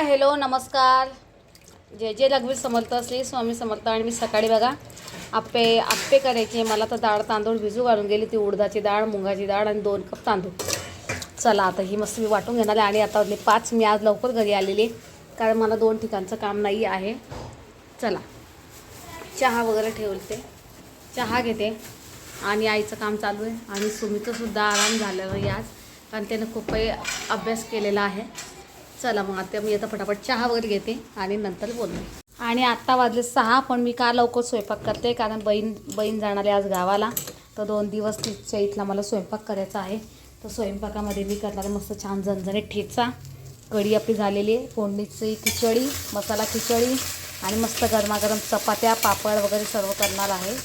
Hello नमस्कार. जय जय रघुवीर समर्थ श्री स्वामी समर्थ. आणि मी सकाळी बघा आप्पे करायचे. मला तर डाळ तांदूळ भिजू घालून गेली. ती उडदाची डाळ, मुगाची डाळ आणि 2 कप तांदूळ. चला आता ही मस्त मी वाटून घेणार आहे. आणि आता 5 मी आज लवकर घरी आलेली कारण मला 2 ठिकाणचं काम नाही आहे. चला चहा वगैरे ठेवते, चहा घेते. आणि आईचं काम चालू आहे. आणि सुमितसुद्धा आराम झालेला आहे आज कारण त्यानं खूप काही अभ्यास केलेला आहे. चला मग आता मी आता फटाफट चहा वगैरे घेते आणि नंतर बोलते. आणि आत्ता वाजले 6. पण मी का लवकर स्वयंपाक करते कारण बहीण जाणार आहे आज गावाला. तर 2 दिवस तिच्या इथला मला स्वयंपाक करायचा आहे. तर स्वयंपाकामध्ये मी करणार मस्त छान झणझणीत ठेचा. कढी आपली झालेली आहे, फोडणीची खिचडी, मसाला खिचडी आणि मस्त गरमागरम चपात्या, पापड वगैरे सर्व करणार आहे.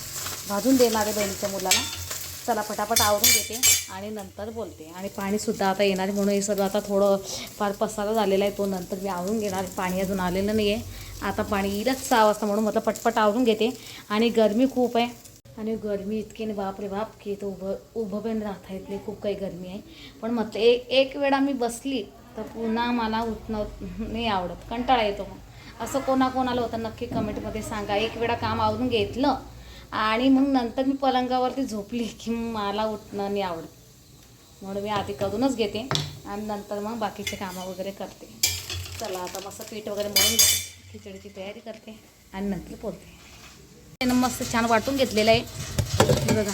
भाजून देणार आहे बहिणीच्या मुलाला. चला फटाफट आवरून घेते आणि नंतर बोलते. आणि पाणीसुद्धा आता येणार आहे म्हणून हे सगळं आता थोडं फार पसारा झालेला आहे. तो नंतर मी आवरून घेणार. पाणी अजून आलेलं नाही आहे. आता पाणी येईलच 6 वाजता म्हणून म्हटलं पटपट आवरून घेते. आणि गरमी खूप आहे. आणि गरमी इतकी नाही बाप रे बाप की तो उभं पण राहता येत नाही. खूप काही गरमी आहे. पण म्हटलं एक वेळा मी बसली तर पुन्हा मला उठणं नाही आवडत, कंटाळा येतो. मग असं कोणाकोणाला होतं नक्की कमेंटमध्ये सांगा. एक वेळा काम आवरून घेतलं आणि मग नंतर मी पलंगावरती झोपली की मला उठणं नाही आवडत. म्हणून मी आधी करूनच घेते आणि नंतर मग बाकीचे कामं वगैरे करते. चला आता मस्त पीठ वगैरे मळून खिचडीची तयारी करते आणि नंतर बोलते. मस्त छान वाटून घेतलेलं आहे बघा.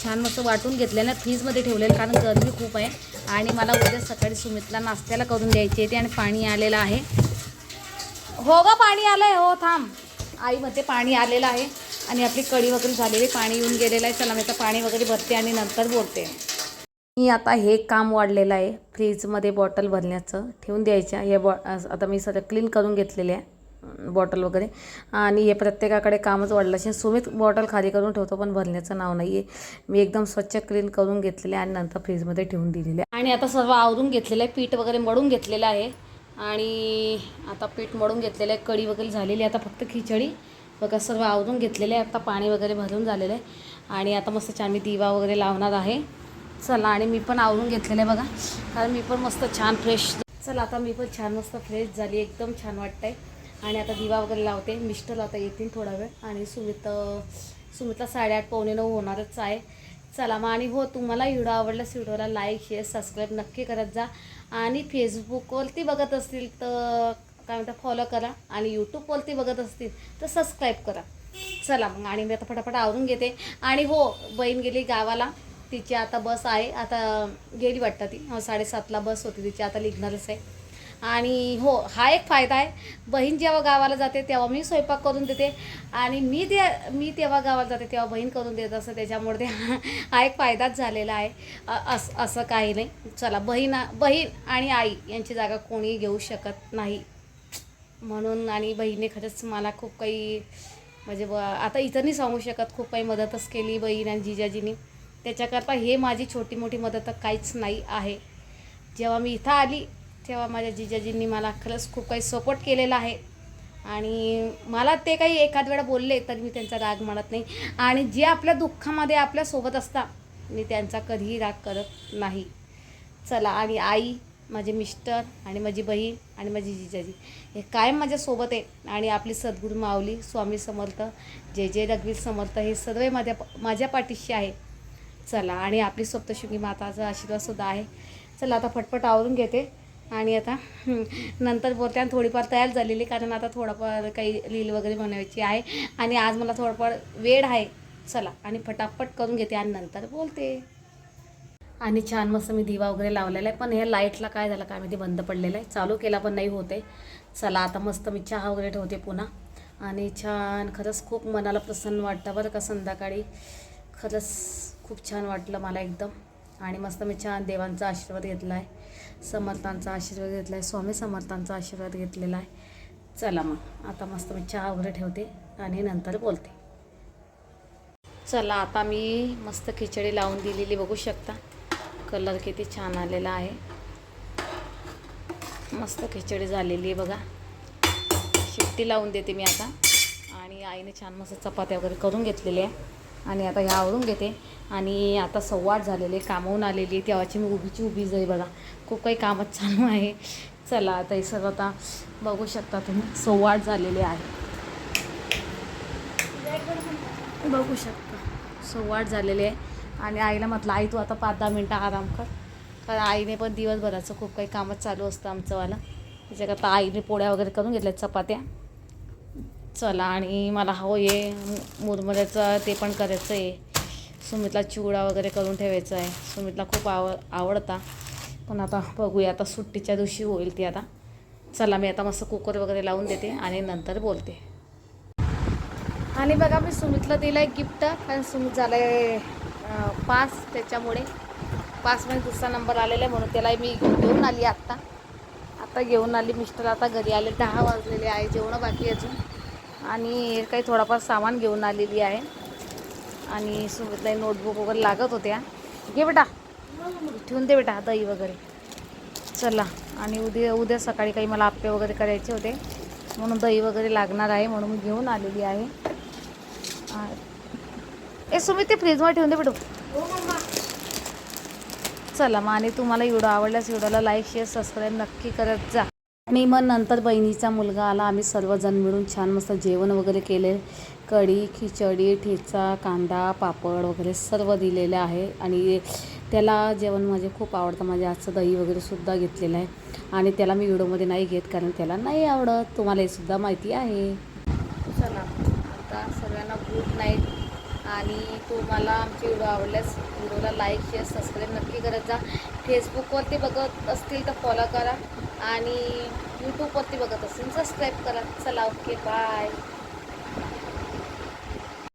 छान मस्त वाटून घेतलेलं आहे, फ्रीजमध्ये ठेवलेलं कारण गरमी खूप आहे. आणि मला उद्या सकाळी सुमितला नाश्त्याला करून द्यायची आहे. आणि पाणी आलेलं आहे. हो गं पाणी आलं आहे. हो थांब, आईमध्ये पाणी आलेलं आहे. आणि आपली कढी वगैरे झालेली, पाणी येऊन गेलेलं आहे. चला मी आता पाणी वगैरे भरते आणि नंतर बोलते. मी आता हे काम वाढलेलं आहे फ्रीजमध्ये बॉटल भरण्याचं, ठेवून द्यायच्या. हे आता मी सगळं क्लीन करून घेतलेले आहे बॉटल वगैरे. आणि हे प्रत्येकाकडे कामच वाढलं असेल. सुमित बॉटल खाली करून ठेवतो पण भरण्याचं नाव नाही आहे. मी एकदम स्वच्छ क्लीन करून घेतलेले आणि नंतर फ्रीजमध्ये ठेवून दिलेले आहे. आणि आता सर्व आवरून घेतलेलं आहे. पीठ वगैरे मळून घेतलेलं आहे. आणि आता पीठ मळून घेतलेलं आहे. कढी वगैरे झालेली आहे. आता फक्त खिचडी बघा सर्व आवरून घेतलेले आहे. आता पाणी वगैरे भरून झालेलं आहे. आणि आता मस्त छान मी दिवा वगैरे लावणार आहे. चला आणि मी पण आवरून घेतलेलं आहे बघा कारण मी पण मस्त छान फ्रेश. चला आता मी पण छान मस्त फ्रेश झाली, एकदम छान वाटतं आहे. आणि आता दिवा वगैरे लावते. मिस्टर आता येतील थोडा वेळ. आणि सुमितला 8:30 पावणे 9 होणारच आहे. चला मग. आणि हो, तुम्हाला व्हिडिओ आवडल्यास व्हिडिओला लाईक, शेअर, सबस्क्राईब नक्की करत जा. आणि फेसबुकवरती बघत असतील तर काय म्हणतात फॉलो करा. आणि यूट्यूबवरती बघत असतील तर सबस्क्राईब करा. चला मग. आणि मी आता फटाफट आवरून घेते. आणि हो, बहीण गेली गावाला. तिची आता बस आहे. आता गेली वाटतं ती. 7:30ला बस होती तिची, आता निघणारच आहे. आणि हो, हा एक फायदा आहे. बहीण जेव्हा गावाला जाते तेव्हा मी स्वयंपाक करून देते. आणि मी तेव्हा गावाला जाते तेव्हा बहीण करून देत असं. त्याच्यामुळे हा एक फायदाच झालेला आहे. असं काही नाही. चला, बहीण आणि आई यांची जागा कोणी घेऊ शकत नाही म्हणून. आणि बहिणीने खरंच मला खूप काही म्हणजे आता इथं नाही सांगू शकत, खूप काही मदतच केली बहीण आणि जिजाजींनी. त्याच्याकरता हे माझी छोटी मोठी मदत तर काहीच नाही आहे. जेव्हा मी इथं आली तेव्हा माझ्या जिजाजींनी मला खरंच खूप काही सपोर्ट केलेला आहे. आणि मला ते काही एखाद वेळा बोलले तरी मी त्यांचा राग मानत नाही. आणि जे आपल्या दुःखामध्ये आपल्यासोबत असतात मी त्यांचा कधीही राग करत नाही. चला. आणि आई, माझे मिस्टर आणि माझी बहीण आणि माझी जिजाजी हे कायम माझ्यासोबत आहे. आणि आपली सद्गुरू माऊली स्वामी समर्थ, जय जय रघुवीर समर्थ हे सर्व माझ्या पाठीशी आहे. चला. आणि आपली सप्तशृंगी माताचा आशीर्वादसुद्धा आहे. चला आता फटफट आवरून घेते आणि आता नंतर बोलते. आणि थोडीफार तयार झालेली कारण आता थोडंफार काही रील वगैरे बनवायची आहे. आणि आज मला थोडंफार वेळ आहे. चला आणि फटाफट करून घेते आणि नंतर बोलते. आणि छान मस्त मी दिवा वगैरे लावलेला आहे. पण ह्या लाईटला काय झालं काय माहिती, बंद पडलेलं आहे. चालू केला पण नाही होत आहे. चला आता मस्त मी चहा वगैरे ठेवते पुन्हा. आणि छान खरंच खूप मनाला प्रसन्न वाटतं बरं का संध्याकाळी. खरंच खूप छान वाटलं मला एकदम. आणि मस्त मी छान देवांचा आशीर्वाद घेतला आहे, समर्थांचा आशीर्वाद घेतला आहे, स्वामी समर्थांचा आशीर्वाद घेतलेला आहे. चला मग आता मस्त मी चहा वगैरे ठेवते आणि नंतर बोलते. चला आता मी मस्त खिचडी लावून दिलेली बघू शकता. कलर किती छान आलेला आहे. मस्त खिचडी झालेली आहे बघा. शिट्टी लावून देते मी आता. आणि आईने छान मस्त चपात्या वगैरे करून घेतलेल्या आहे. आणि आता ह्या आवरून घेते. आणि आता 8:15 झालेले, कामावून आलेली तेव्हाची मी उभी जाई बघा. खूप काही कामच चालू आहे. चला आता हे सर्व आता बघू शकता तुम्ही 8:15 झालेले आहे. बघू शकता 8:15 झालेले आहे. आणि आईला म्हटलं आई तू आता 5-10 मिनटं आराम कर, कारण आईने पण दिवसभराचं खूप काही कामच चालू असतं आमचंवालं. त्याच्याकरता आईने पोळ्या वगैरे करून घेतल्या, चपात्या. चला आणि मला हवं आहे मुरमुऱ्याचं ते पण करायचं आहे. सुमितला चिवडा वगैरे करून ठेवायचा आहे. सुमितला खूप आवडता, पण आता बघूया, आता सुट्टीच्या दिवशी होईल ती आता. चला मी आता मस्त कुकर वगैरे लावून देते आणि नंतर बोलते. आणि बघा मी सुमितला दिलं आहे गिफ्ट, कारण सुमित झालं आहे 5, त्याच्यामुळे 5 म्हणजे दुसरा नंबर आलेला आहे, म्हणून त्याला मी घेऊन आली आता घेऊन आली. मिस्टर आता घरी आले, 10 वाजलेले आहे, जेवणं बाकी अजून. आणि काही थोडाफार सामान घेऊन आलेली आहे. आणि सुमितला नोटबुक वगैरे लागत होत्या. घे बेटा, ठेवून दे बेटा दही वगैरे. चला आणि उद्या सकाळी काही मला आप्पे वगैरे करायचे होते, म्हणून दही वगैरे लागणार आहे, म्हणून मी घेऊन आलेली आहे. सुमित ते फ्रीजमध्ये ठेवून दे बेटू. चला मग, आणि तुम्हाला व्हिडिओ आवडल्यास व्हिडिओला लाईक, शेअर, सबस्क्राईब नक्की करत जा. आणि मग नंतर बहिणीचा मुलगा आला, आम्ही सर्वजण मिळून छान मस्त जेवण वगैरे केले. कढी, खिचडी, ठेचा, कांदा, पापड वगैरे सर्व दिलेलं आहे. आणि त्याला जेवण माझे खूप आवडतं. माझ्या हातचं दही वगैरे सुद्धा घेतलेलं आहे. आणि त्याला मी व्हिडिओमध्ये नाही घेत, कारण त्याला नाही आवडत, तुम्हाला हे सुद्धा माहिती आहे. चला आता सगळ्यांना गुड नाईट. आणि तुम्हाला आमचे व्हिडिओ आवडल्यास व्हिडिओला लाईक, शेअर, सबस्क्राईब नक्की करत जा. फेसबुकवरती बघत असतील तर फॉलो करा, आणि यूट्यूबवरती बघत असतील सबस्क्राईब करा. चला ओके, बाय.